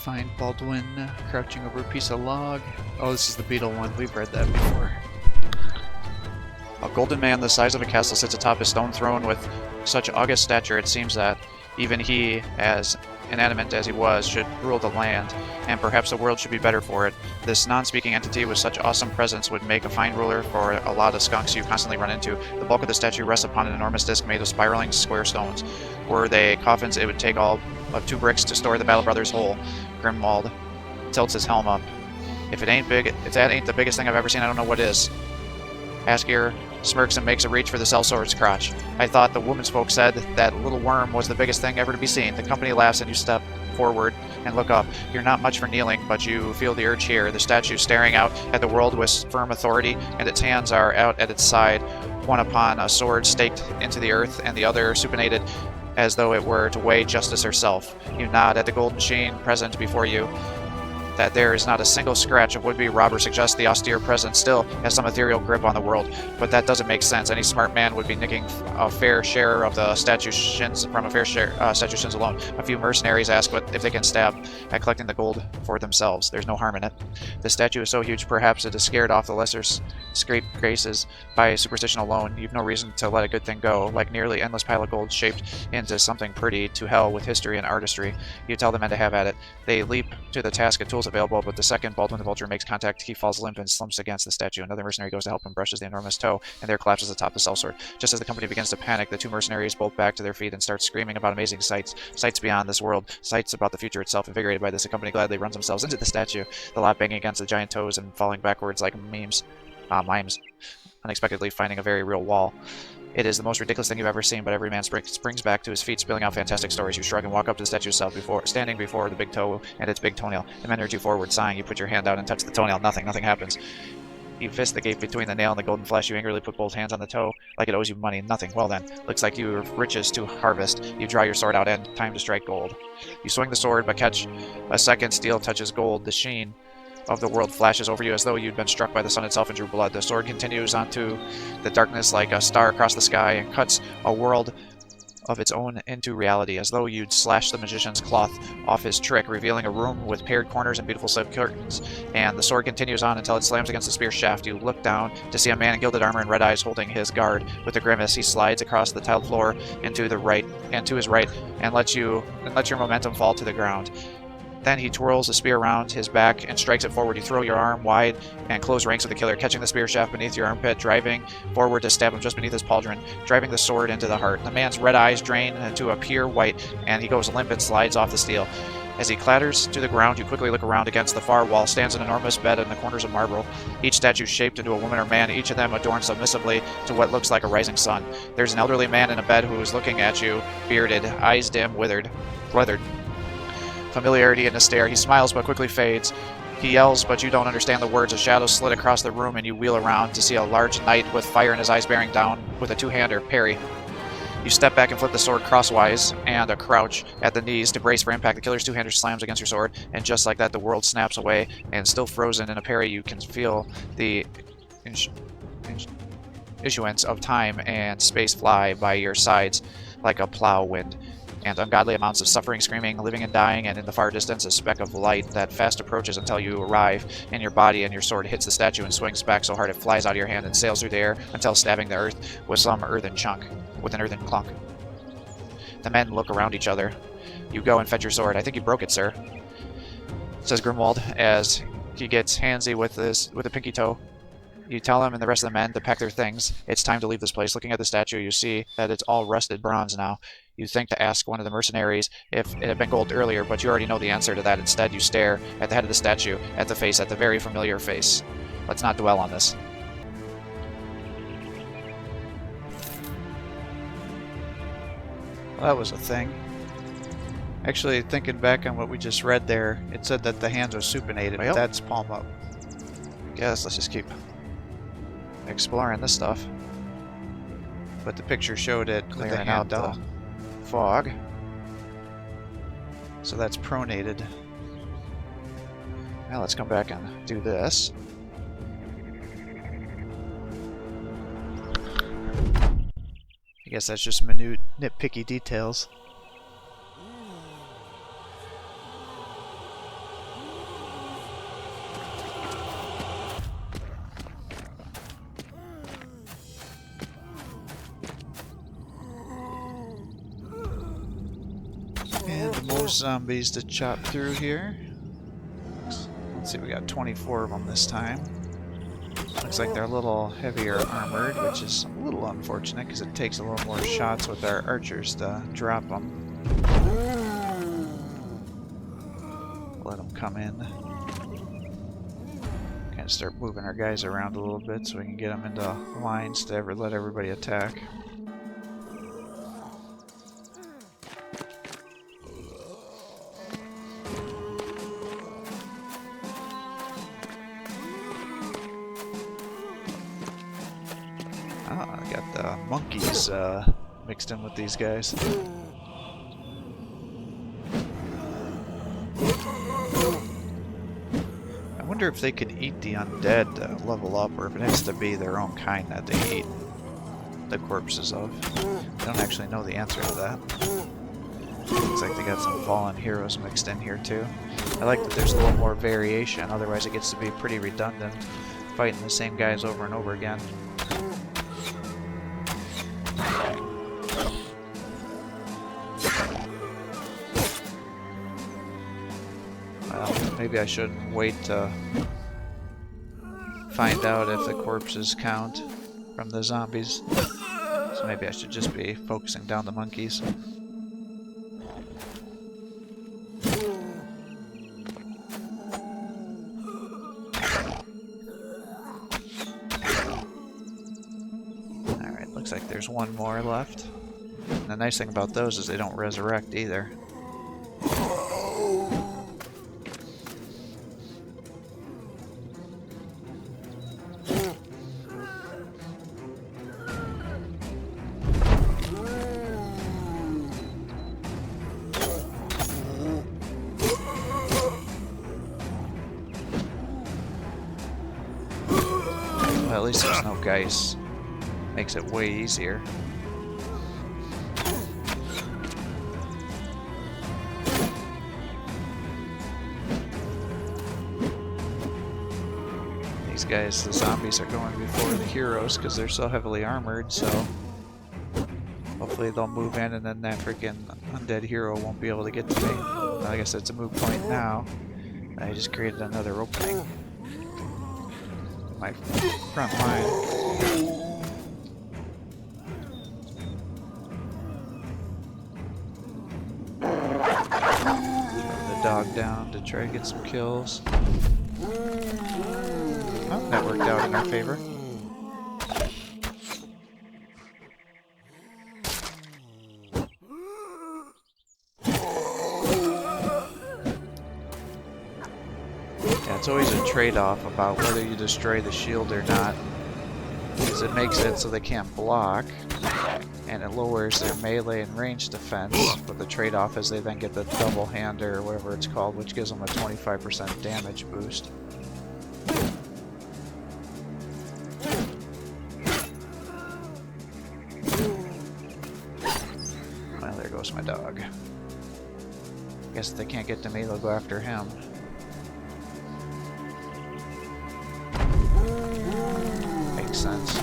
find Baldwin crouching over a piece of log. Oh, this is the beetle one. We've read that before. A golden man the size of a castle sits atop a stone throne with such august stature it seems that even he, as inanimate as he was, should rule the land, and perhaps the world should be better for it. This non-speaking entity with such awesome presence would make a fine ruler for a lot of skunks you constantly run into. The bulk of the statue rests upon an enormous disc made of spiraling square stones. Were they coffins, it would take all of 2 bricks to store the Battle Brothers whole. Grimwald tilts his helm up. If that ain't the biggest thing I've ever seen, I don't know what is. Askir smirks and makes a reach for the sellsword's crotch. I thought the woman's folk said that little worm was the biggest thing ever to be seen. The company laughs and you step forward and look up. You're not much for kneeling, but you feel the urge here. The statue staring out at the world with firm authority, and its hands are out at its side, one upon a sword staked into the earth, and the other supinated as though it were to weigh justice herself. You nod at the golden sheen present before you. That there is not a single scratch of would-be robber suggests the austere presence still has some ethereal grip on the world, but that doesn't make sense. Any smart man would be nicking a fair share of the statue's shins from a fair share statue's shins alone. A few mercenaries ask if they can stab at collecting the gold for themselves. There's no harm in it. The statue is so huge, perhaps it is scared off the lesser scraped graces by superstition alone. You've no reason to let a good thing go, like nearly endless pile of gold shaped into something pretty to hell with history and artistry. You tell the men to have at it. They leap to the task of tools available, but the second Baldwin the Vulture makes contact, he falls limp and slumps against the statue. Another mercenary goes to help him, brushes the enormous toe, and there collapses atop the sellsword. Just as the company begins to panic, the 2 mercenaries bolt back to their feet and start screaming about amazing sights beyond this world, sights about the future itself. Invigorated by this, the company gladly runs themselves into the statue, the lot banging against the giant toes and falling backwards like mimes, unexpectedly finding a very real wall. It is the most ridiculous thing you've ever seen, but every man springs back to his feet, spilling out fantastic stories. You shrug and walk up to the statue itself, standing before the big toe and its big toenail. The men urge you forward, sighing. You put your hand out and touch the toenail. Nothing happens. You fist the gate between the nail and the golden flesh. You angrily put both hands on the toe, like it owes you money. Nothing. Well then, looks like you have riches to harvest. You draw your sword out and time to strike gold. You swing the sword, but catch a second steel touches gold. The sheen of the world flashes over you as though you'd been struck by the sun itself and drew blood. The sword continues onto the darkness like a star across the sky and cuts a world of its own into reality, as though you'd slash the magician's cloth off his trick, revealing a room with pared corners and beautiful silk curtains. And the sword continues on until it slams against the spear shaft. You look down to see a man in gilded armor and red eyes holding his guard. With a grimace, he slides across the tiled floor into the right and to his right, and lets your momentum fall to the ground. Then he twirls the spear around his back and strikes it forward. You throw your arm wide and close ranks with the killer, catching the spear shaft beneath your armpit, driving forward to stab him just beneath his pauldron, driving the sword into the heart. The man's red eyes drain into a pure white, and he goes limp and slides off the steel. As he clatters to the ground, you quickly look around. Against the far wall stands an enormous bed in the corners of marble, each statue shaped into a woman or man, each of them adorned submissively to what looks like a rising sun. There's an elderly man in a bed who is looking at you, bearded, eyes dim, weathered. Familiarity in his stare. He smiles but quickly fades. He yells, but you don't understand the words. A shadow slid across the room and you wheel around to see a large knight with fire in his eyes bearing down with a 2-hander, parry. You step back and flip the sword crosswise and a crouch at the knees to brace for impact. The killer's 2-hander slams against your sword, and just like that the world snaps away, and still frozen in a parry you can feel the issuance of time and space fly by your sides like a plow wind. And ungodly amounts of suffering, screaming, living and dying, and in the far distance a speck of light that fast approaches until you arrive in your body and your sword hits the statue and swings back so hard it flies out of your hand and sails through the air until stabbing the earth with an earthen clunk. The men look around each other. You go and fetch your sword. I think you broke it, sir, says Grimwald as he gets handsy with a pinky toe. You tell him and the rest of the men to pack their things. It's time to leave this place. Looking at the statue, you see that it's all rusted bronze now. You think to ask one of the mercenaries if it had been gold earlier, but you already know the answer to that. Instead, you stare at the head of the statue, at the very familiar face. Let's not dwell on this. Well, that was a thing. Actually, thinking back on what we just read there, it said that the hands are supinated, but that's palm up. Guess let's just keep exploring this stuff. But the picture showed it Clearing out the fog. So that's pronated. Now let's come back and do this. I guess that's just minute, nitpicky details. more zombies to chop through here. Let's see, we got 24 of them this time. Looks like they're a little heavier armored, which is a little unfortunate because it takes a little more shots with our archers to drop them. Let them come in. Kind of start moving our guys around a little bit so we can get them into lines to let everybody attack. Ah, I got the monkeys mixed in with these guys. I wonder if they can eat the undead to level up, or if it has to be their own kind that they eat the corpses of. I don't actually know the answer to that. Looks like they got some fallen heroes mixed in here too. I like that there's a little more variation, otherwise it gets to be pretty redundant, fighting the same guys over and over again. Maybe I shouldn't wait to find out if the corpses count from the zombies. So maybe I should just be focusing down the monkeys. Alright, looks like there's one more left. And the nice thing about those is they don't resurrect either. Well, at least there's no Geist. Makes it way easier. These guys, the zombies, are going before the heroes because they're so heavily armored, so hopefully they'll move in and then that freaking undead hero won't be able to get to me. I guess it's a moot point now. I just created another opening. My front line. Throw the dog down to try to get some kills. Oh, that worked out in our favor. It's always a trade-off about whether you destroy the shield or not, because it makes it so they can't block, and it lowers their melee and range defense, but the trade-off is they then get the double hander or whatever it's called, which gives them a 25% damage boost. Well, there goes my dog. Guess if they can't get to me, they'll go after him. Makes sense.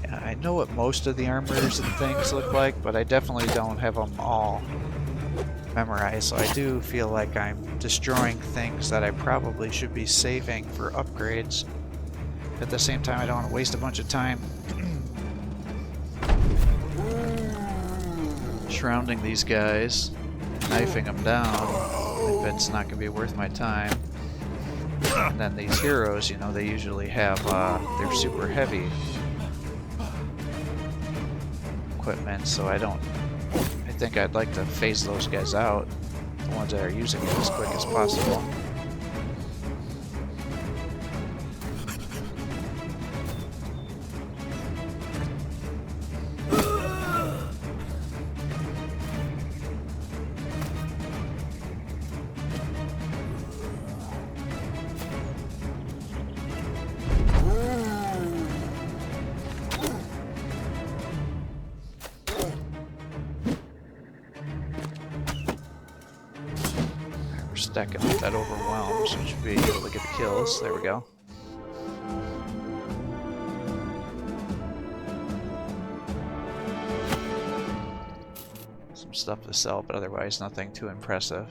Yeah, I know what most of the armors and things look like, but I definitely don't have them all memorized, so I do feel like I'm destroying things that I probably should be saving for upgrades. At the same time, I don't want to waste a bunch of time shrouding these guys, knifing them down if it's not going to be worth my time. And then these heroes, you know, they usually have, they're super heavy equipment, so I think I'd like to phase those guys out, the ones that are using it as quick as possible. stacking up that overwhelm, so we should be able to get the kills. There we go. Some stuff to sell, but otherwise nothing too impressive.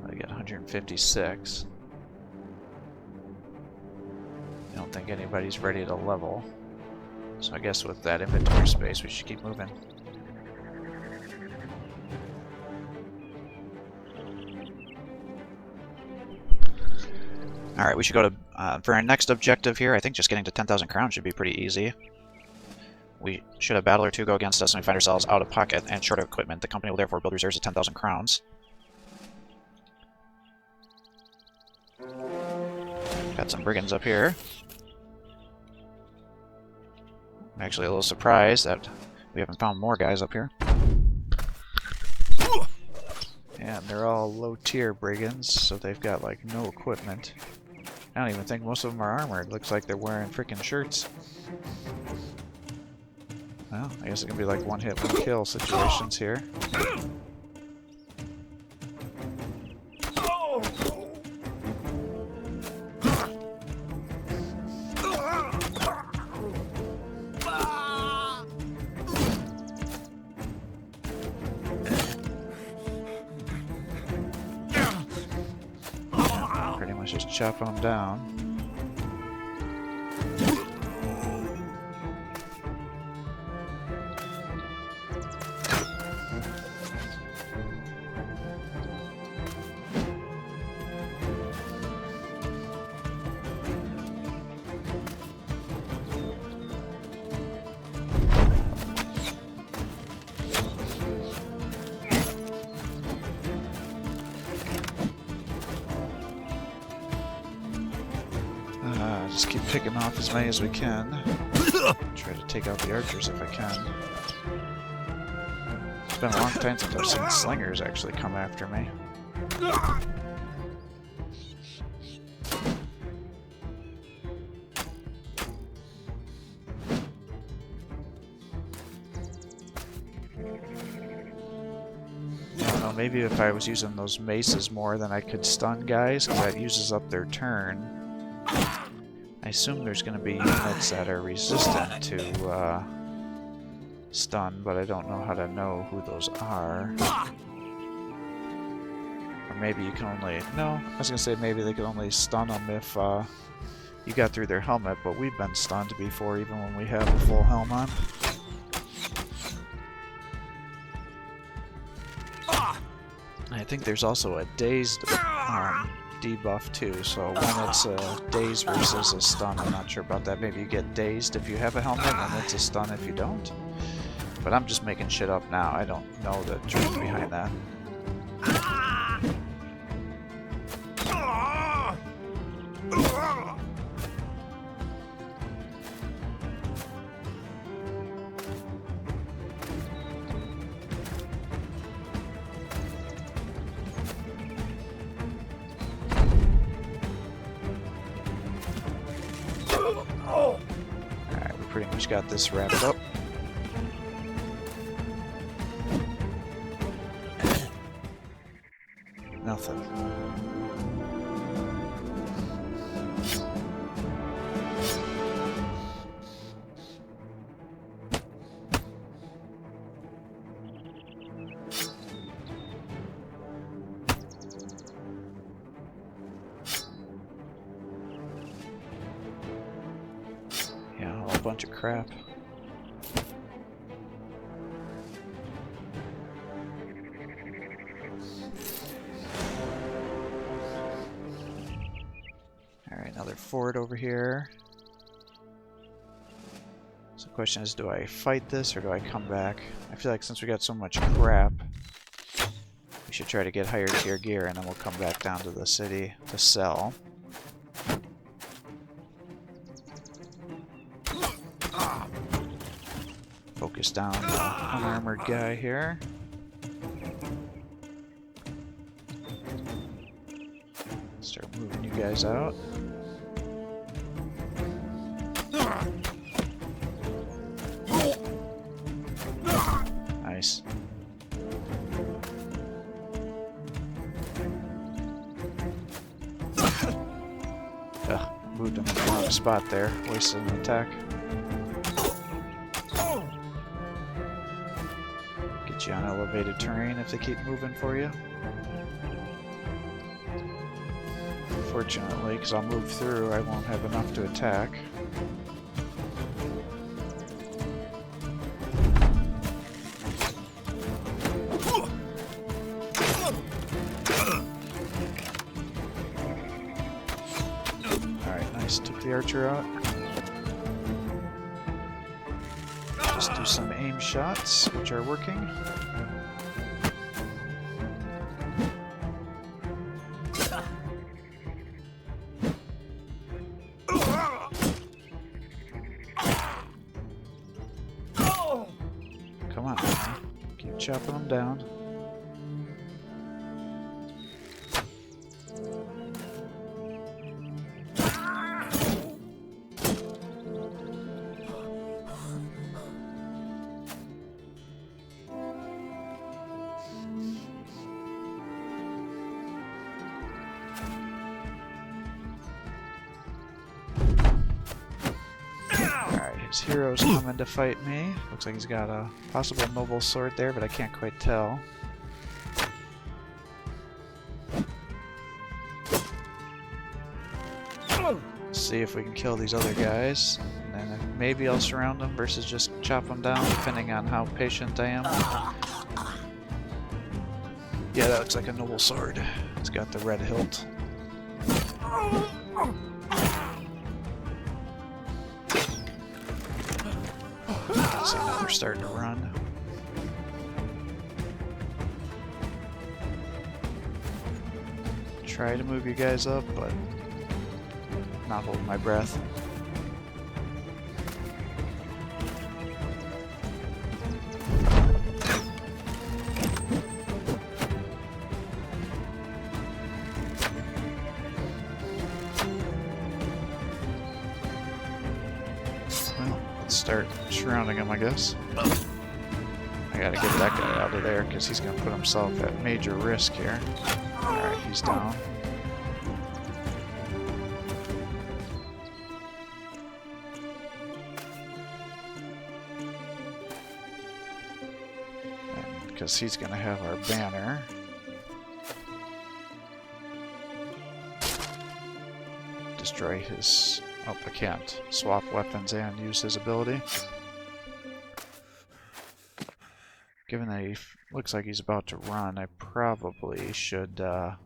I got 156. I don't think anybody's ready to level. So I guess with that inventory space, we should keep moving. Alright, we should go to, for our next objective here, I think just getting to 10,000 crowns should be pretty easy. We should a battle or two go against us and we find ourselves out of pocket and short of equipment. The company will therefore build reserves of 10,000 crowns. Got some brigands up here. I'm actually a little surprised that we haven't found more guys up here. And they're all low-tier brigands, so they've got, like, no equipment. I don't even think most of them are armored. Looks like they're wearing freaking shirts. Well, I guess it can be like one-hit, one-kill situations here. Just chop them down. Just keep picking off as many as we can. Try to take out the archers if I can. It's been a long time since I've seen slingers actually come after me. I don't know, maybe if I was using those maces more, then I could stun guys, because that uses up their turn. I assume there's going to be units that are resistant to stun, but I don't know how to know who those are. Or maybe you can only... No, I was going to say maybe they could only stun them if you got through their helmet, but we've been stunned before even when we have a full helm on. I think there's also a dazed debuff too, so when it's a daze versus a stun, I'm not sure about that. Maybe you get dazed if you have a helmet, and it's a stun if you don't. But I'm just making shit up now. I don't know the truth behind that. Alright, we pretty much got this wrapped up. Nothing. Yeah, a whole bunch of crap. Alright, another fort over here. So the question is, do I fight this or do I come back? I feel like since we got so much crap, we should try to get higher tier gear and then we'll come back down to the city to sell. Focus down the unarmored guy here. Start moving you guys out. Nice. Ugh, moved him in the wrong spot there. Wasted an attack. Get you on elevated terrain if they keep moving for you. Fortunately, because I'll move through, I won't have enough to attack. Alright, nice. Took the archer out. Just do some aim shots, which are working. Come on, man. Keep chopping them down. His hero's coming to fight me. Looks like he's got a possible noble sword there, but I can't quite tell. See if we can kill these other guys. And then maybe I'll surround them versus just chop them down, depending on how patient I am. Yeah, that looks like a noble sword. It's got the red hilt. See, now we're starting to run. Try to move you guys up, but not holding my breath. Start surrounding him, I guess. I gotta get that guy out of there because he's gonna put himself at major risk here. Alright, he's down. And because he's gonna have our banner. Destroy his... Oh, I can't swap weapons and use his ability. Given that he looks like he's about to run, I probably should be a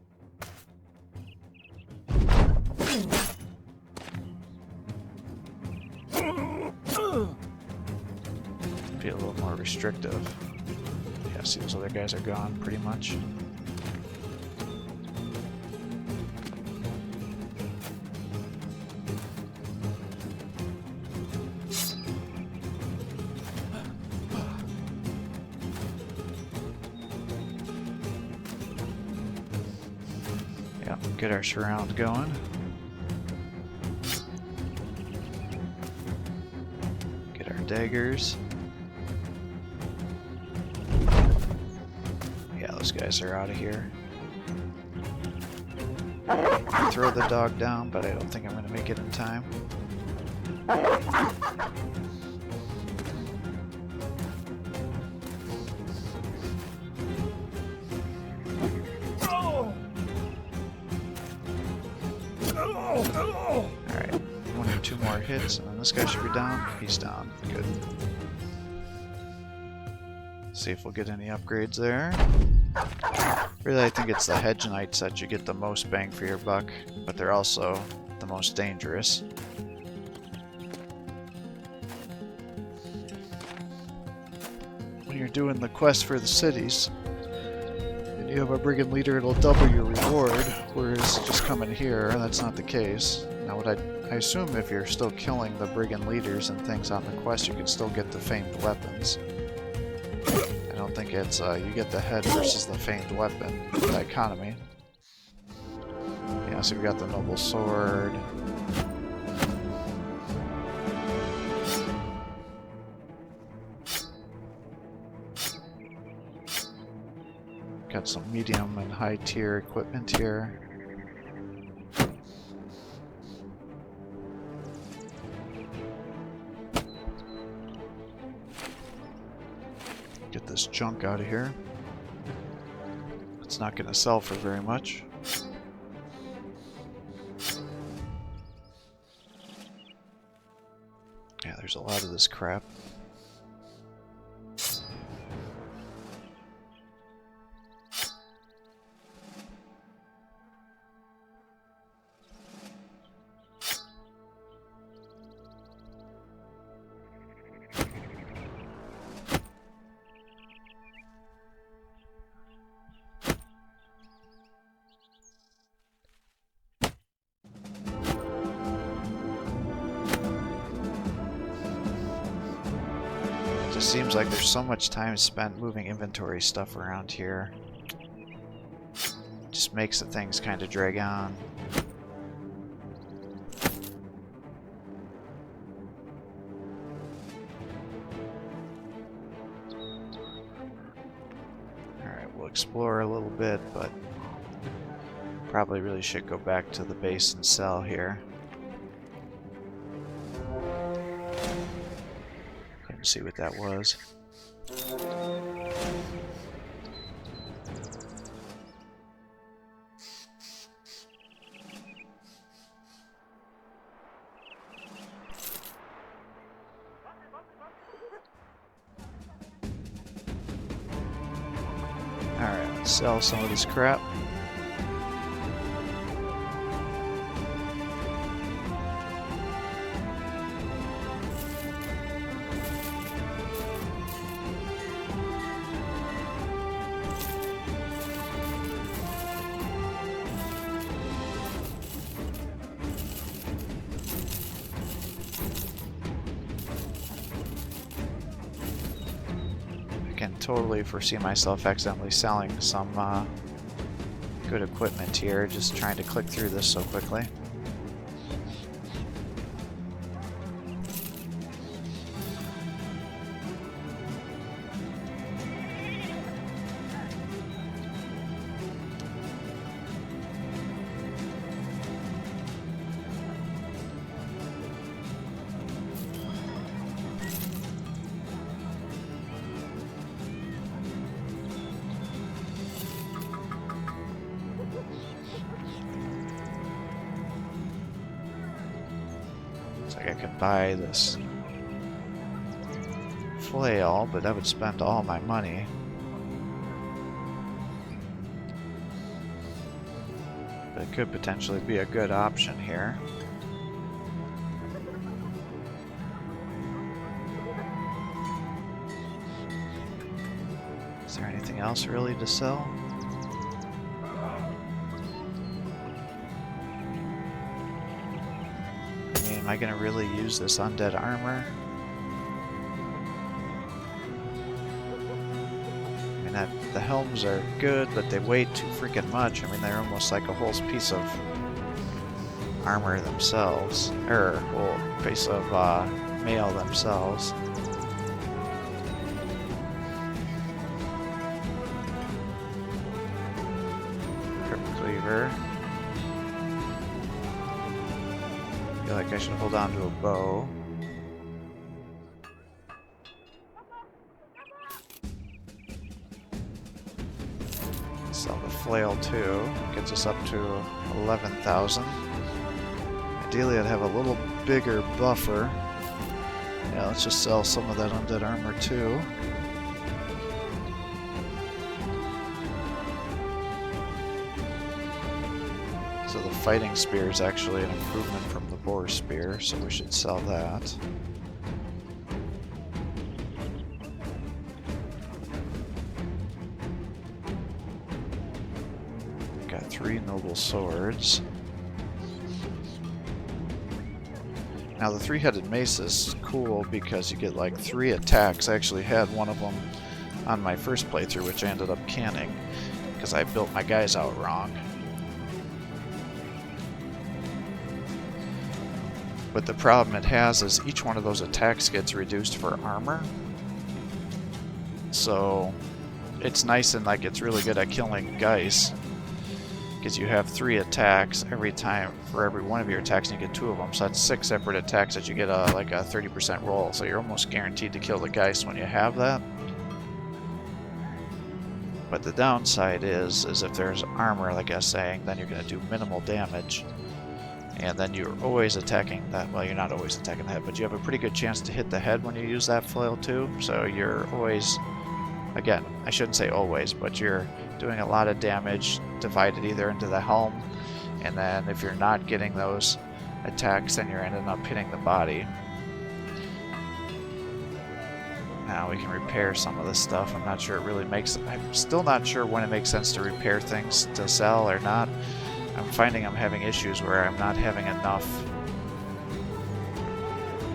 little more restrictive. Yeah, see, those other guys are gone pretty much. Get our surround going. Get our daggers. Yeah, those guys are out of here. Throw the dog down, but I don't think I'm going to make it in time. Alright, one or two more hits, and then this guy should be down. He's down. Good. See if we'll get any upgrades there. Really, I think it's the Hedge Knights that you get the most bang for your buck, but they're also the most dangerous. When you're doing the quest for the cities, and you have a brigand leader, it'll double your reward, whereas just coming here, that's not the case. Now, what I assume if you're still killing the brigand leaders and things on the quest, you can still get the famed weapons. I don't think it's, you get the head versus the famed weapon dichotomy. Yeah, so we got the noble sword. Got some medium and high tier equipment here. get this junk out of here. It's not going to sell for very much. Yeah, there's a lot of this crap. Just seems like there's so much time spent moving inventory stuff around here. Just makes the things kind of drag on. Alright, we'll explore a little bit, but probably really should go back to the base and sell here. See what that was. Alright, let's sell some of this crap. Totally foresee myself accidentally selling some good equipment here, just trying to click through this so quickly. I could buy this flail, but that would spend all my money. But it could potentially be a good option here. Is there anything else really to sell? Am I going to really use this undead armor? I mean, the helms are good, but they weigh too freaking much. I mean, they're almost like a whole piece of armor themselves. Or, whole piece of mail themselves. Crypt Cleaver. I feel like I should hold on to a bow. Sell the flail too. Gets us up to 11,000. Ideally I'd have a little bigger buffer. Yeah, let's just sell some of that undead armor too. So the fighting spear is actually an improvement from the boar spear, so we should sell that. Got 3 noble swords. Now the 3-headed mace is cool because you get like 3 attacks. I actually had one of them on my first playthrough, which I ended up canning because I built my guys out wrong. But the problem it has is each one of those attacks gets reduced for armor. So it's nice and like it's really good at killing Geist. Because you have 3 attacks every time for every one of your attacks, and you get 2 of them. So that's 6 separate attacks that you get like a 30% roll. So you're almost guaranteed to kill the Geist when you have that. But the downside is if there's armor, like I was saying, then you're going to do minimal damage. And then you're always attacking that. Well, you're not always attacking the head, but you have a pretty good chance to hit the head when you use that flail too. So you're always, again, I shouldn't say always, but you're doing a lot of damage divided either into the helm, and then if you're not getting those attacks, then you're ending up hitting the body. Now we can repair some of this stuff. I'm not sure it really makes... I'm still not sure when it makes sense to repair things to sell or not. I'm finding I'm having issues where I'm not having enough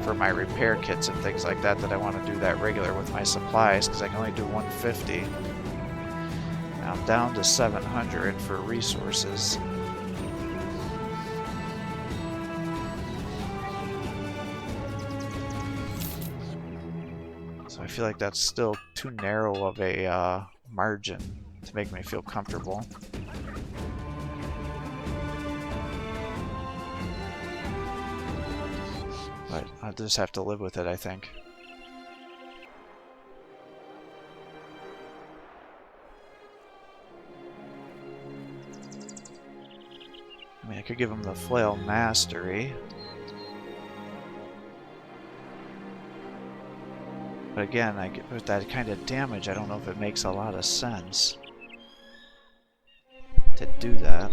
for my repair kits and things like that I want to do that regular with my supplies, because I can only do 150. Now I'm down to 700 for resources. So I feel like that's still too narrow of a margin to make me feel comfortable. But I'll just have to live with it, I think. I mean, I could give him the flail mastery. But again, with that kind of damage, I don't know if it makes a lot of sense to do that.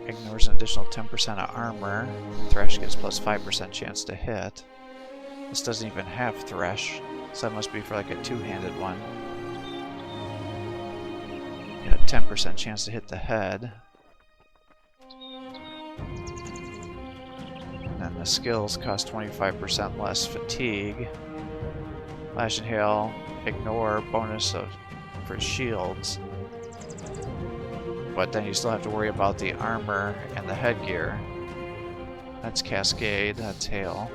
Ignores an additional 10% of armor. Thresh gets plus 5% chance to hit. This doesn't even have Thresh, so that must be for like a two-handed one. Yeah, 10% chance to hit the head. And then the skills cost 25% less fatigue. Lash and Hail, ignore bonus for shields. But then you still have to worry about the armor and the headgear. That's Cascade, that's Hail.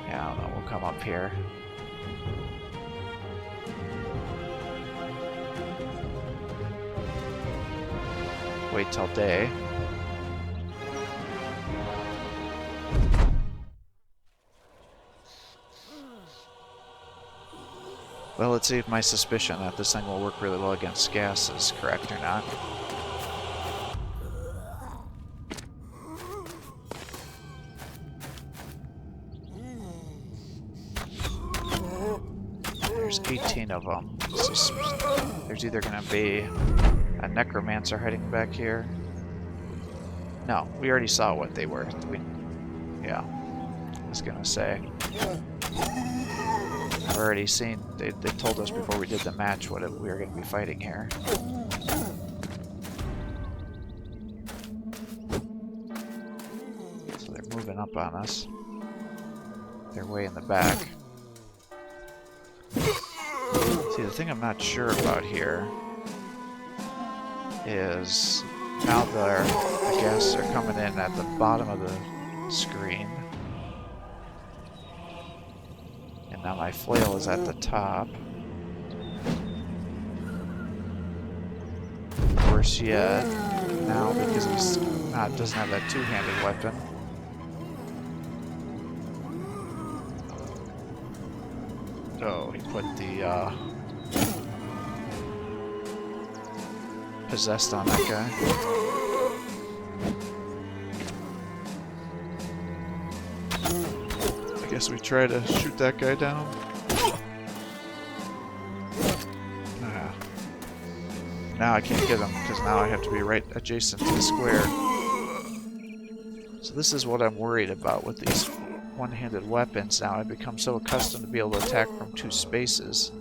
Yeah, I don't know, we'll come up here. Wait till day. Well, let's see if my suspicion that this thing will work really well against gas is correct or not. There's 18 of them. There's either going to be a necromancer hiding back here. No, we already saw what they were. Yeah, I was going to say. I've already seen, they told us before we did the match what we were going to be fighting here. So they're moving up on us. They're way in the back. See, the thing I'm not sure about here is now the guests are coming in at the bottom of the screen. And now my flail is at the top. Worse yet, now because he doesn't have that two-handed weapon. Oh, he put the possessed on that guy. I guess we try to shoot that guy down. Now I can't get him because now I have to be right adjacent to the square. So this is what I'm worried about with these one-handed weapons. Now I've become so accustomed to be able to attack from two spaces.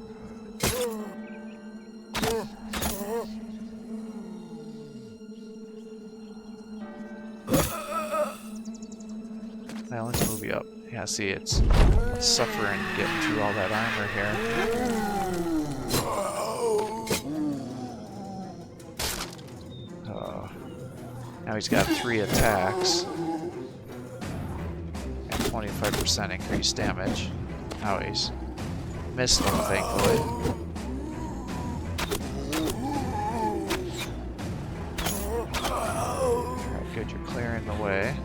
Now let's move you up. Yeah, see, it's suffering getting through all that armor here. Now he's got 3 attacks and 25% increased damage. Now he's missed them, thankfully. Alright, good, you're clearing the way.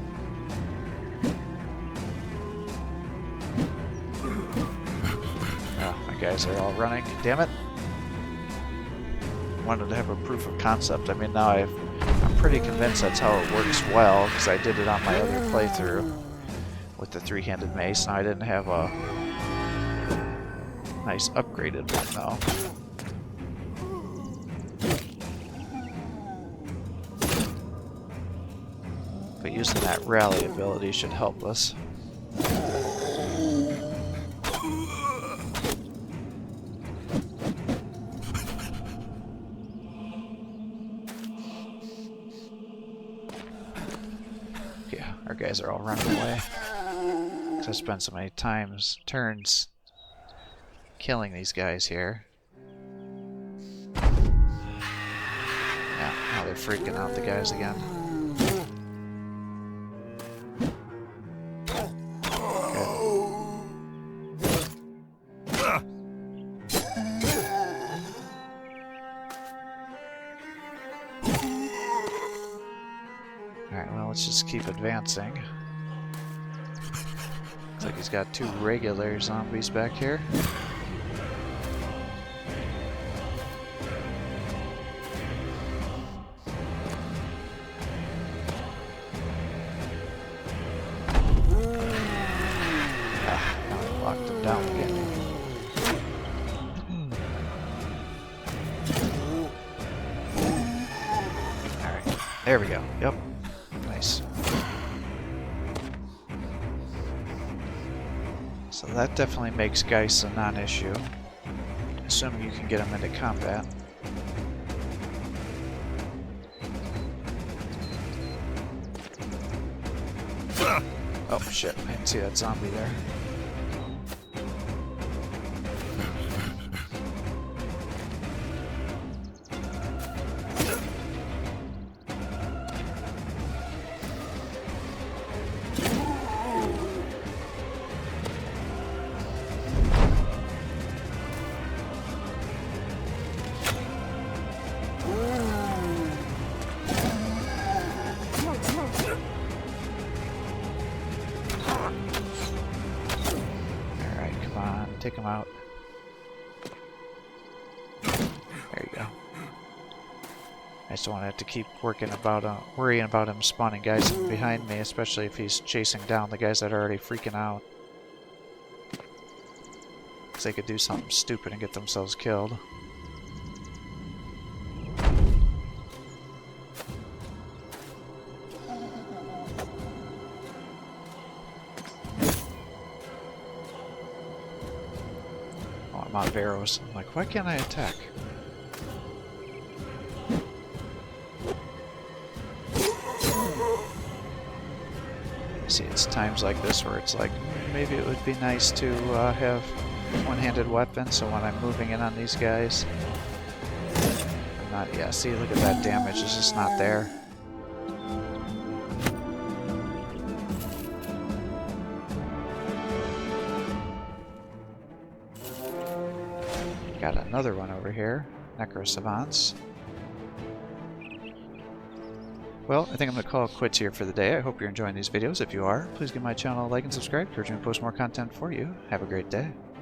guys are all running. Damn it. Wanted to have a proof of concept. I mean, now I'm pretty convinced that's how it works well, because I did it on my other playthrough with the three-handed mace. Now I didn't have a nice upgraded one though. But using that rally ability should help us. Yeah, our guys are all running away. Because I spent so many turns killing these guys here. Yeah, now they're freaking out the guys again. Alright, well, let's just keep advancing. Looks like he's got two regular zombies back here. Ah, now I locked him down again. Alright, there we go. Yep. Nice. So that definitely makes Geist a non-issue, assuming you can get him into combat. Oh shit, I didn't see that zombie there. Take him out. There you go. I just don't want to have to keep worrying about him spawning guys behind me, especially if he's chasing down the guys that are already freaking out. Because they could do something stupid and get themselves killed. I'm out of arrows. I'm like, why can't I attack? See, it's times like this where it's like, maybe it would be nice to have one-handed weapon, so when I'm moving in on these guys, I'm not, yeah, see, look at that damage, it's just not there. Got another one over here, Necro Savants. Well, I think I'm going to call it quits here for the day. I hope you're enjoying these videos. If you are, please give my channel a like and subscribe. Encourage me to post more content for you. Have a great day.